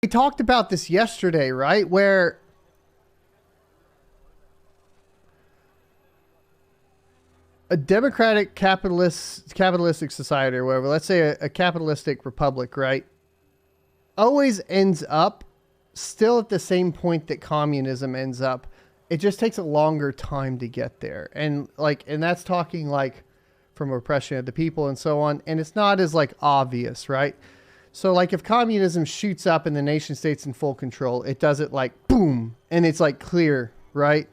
talked about this yesterday, right? Where a democratic capitalistic society or whatever, let's say a capitalistic republic, right, always ends up still at the same point that communism ends up. It just takes a longer time to get there. And that's talking like from oppression of the people and so on. And it's not as like obvious, right? So like if communism shoots up and the nation state's in full control, it does it like boom, and it's like clear, right?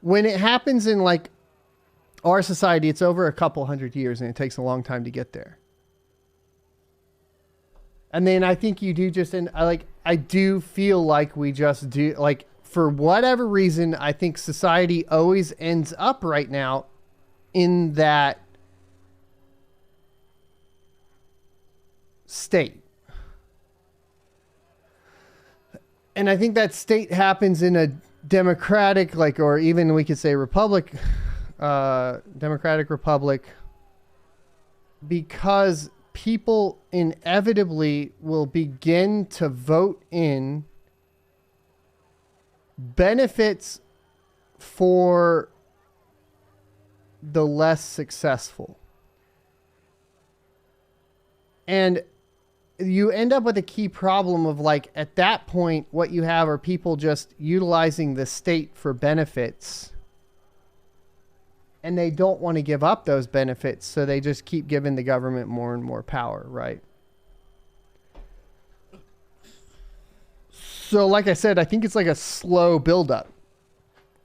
When it happens in like our society, it's over a couple hundred years and it takes a long time to get there. And then I think you do just, and I do feel like we just do, like, for whatever reason, I think society always ends up right now in that state. And I think that state happens in a democratic, like, or even we could say republic, democratic republic, because people inevitably will begin to vote in benefits for the less successful. And you end up with a key problem of like, at that point, what you have are people just utilizing the state for benefits. And they don't want to give up those benefits, so they just keep giving the government more and more power, right? So like I said, I think it's like a slow buildup.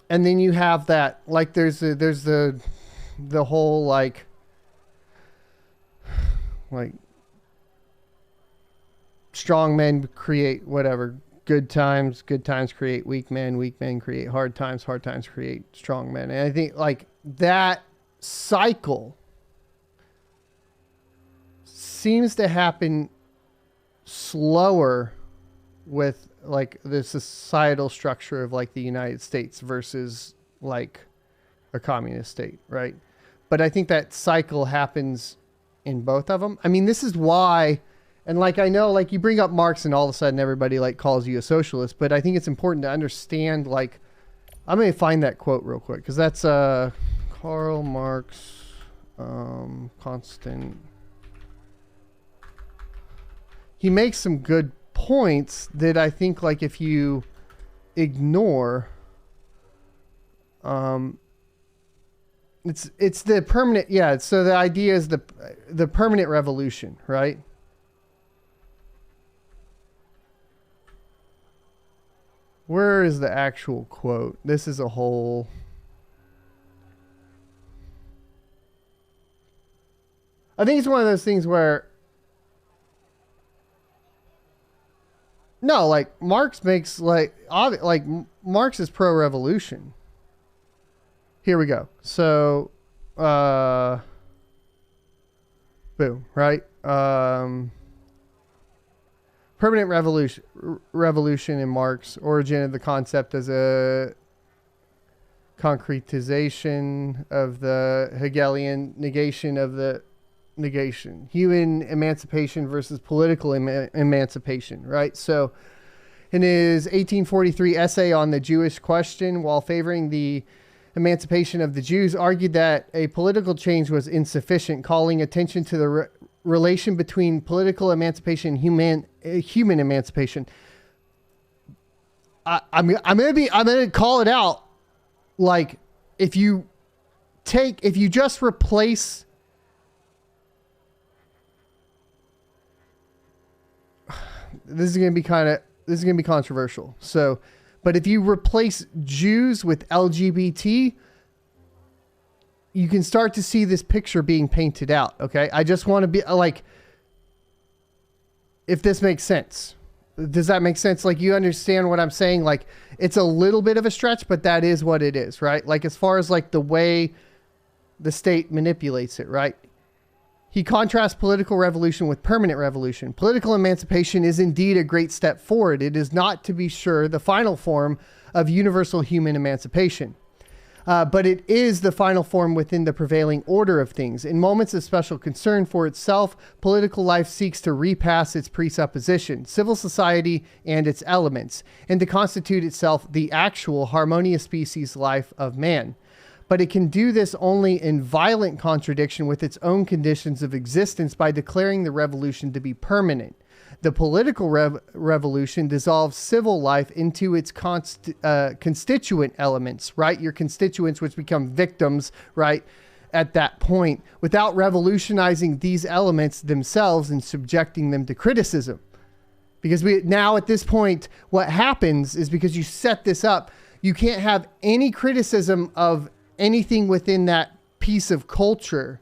And then you have that, like there's the whole like strong men create whatever, good times create weak men create hard times create strong men. And I think like that cycle seems to happen slower with like the societal structure of like the United States versus like a communist state, right? But I think that cycle happens in both of them. I mean, this is why, and like I know, like you bring up Marx and all of a sudden everybody like calls you a socialist, but I think it's important to understand, like, I'm going to find that quote real quick because that's Karl Marx, constant. He makes some good points that I think like if you ignore, it's the permanent, yeah. So the idea is the permanent revolution, right? Where is the actual quote? This is a whole... I think it's one of those things where... No, like Marx makes like Marx is pro-revolution. Here we go. So, boom, right? Permanent revolution in Marx, origin of the concept as a concretization of the Hegelian negation of the negation. Human emancipation versus political emancipation, right? So in his 1843 essay on the Jewish question, while favoring the emancipation of the Jews, argued that a political change was insufficient, calling attention to the relation between political emancipation and human emancipation. I'm gonna call it out. Like, if you just replace this is gonna be controversial. So, but if you replace Jews with LGBT, you can start to see this picture being painted out. Okay. I just want to be like, if this makes sense, does that make sense? Like, you understand what I'm saying? Like, it's a little bit of a stretch, but that is what it is, right? Like, as far as like the way the state manipulates it, right? He contrasts political revolution with permanent revolution. Political emancipation is indeed a great step forward. It is not, to be sure, the final form of universal human emancipation. but it is the final form within the prevailing order of things. In moments of special concern for itself, political life seeks to repass its presupposition, civil society and its elements, and to constitute itself the actual harmonious species life of man. But it can do this only in violent contradiction with its own conditions of existence by declaring the revolution to be permanent. The political revolution dissolves civil life into its constituent elements, right? Your constituents, which become victims, right? At that point, without revolutionizing these elements themselves and subjecting them to criticism. Because now at this point, what happens is because you set this up, you can't have any criticism of anything within that piece of culture,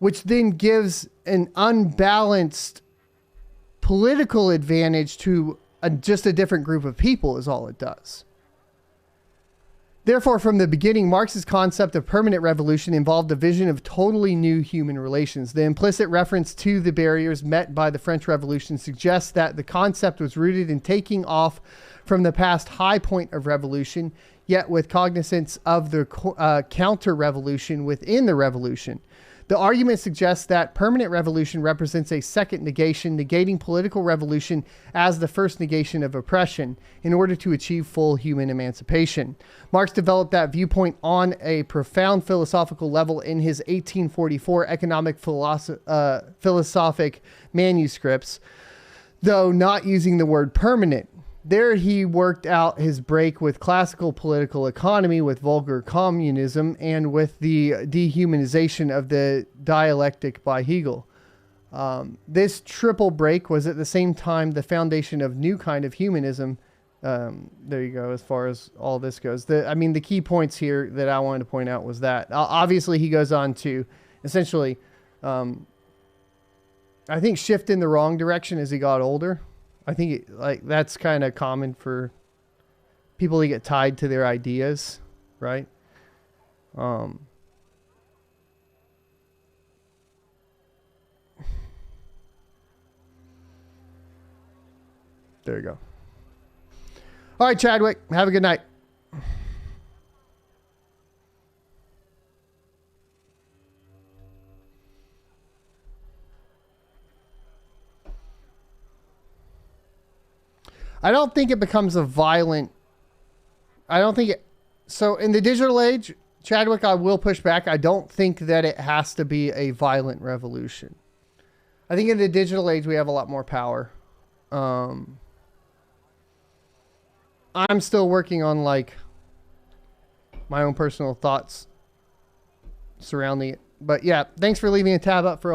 which then gives an unbalanced political advantage to just a different group of people is all it does. Therefore, from the beginning, Marx's concept of permanent revolution involved a vision of totally new human relations. The implicit reference to the barriers met by the French Revolution suggests that the concept was rooted in taking off from the past high point of revolution, yet with cognizance of the counter-revolution within the revolution. The argument suggests that permanent revolution represents a second negation, negating political revolution as the first negation of oppression in order to achieve full human emancipation. Marx developed that viewpoint on a profound philosophical level in his 1844 economic philosophic manuscripts, though not using the word permanent. There he worked out his break with classical political economy, with vulgar communism, and with the dehumanization of the dialectic by Hegel. This triple break was at the same time the foundation of new kind of humanism. There you go, as far as all this goes. The key points here that I wanted to point out was that. Obviously, he goes on to essentially, I think, shift in the wrong direction as he got older. I think that's kind of common for people to get tied to their ideas, right? There you go. All right, Chadwick, have a good night. I don't think it becomes a violent... So in the digital age, Chadwick, I will push back. I don't think that it has to be a violent revolution. I think in the digital age, we have a lot more power. I'm still working on my own personal thoughts surrounding it. But yeah, thanks for leaving a tab up for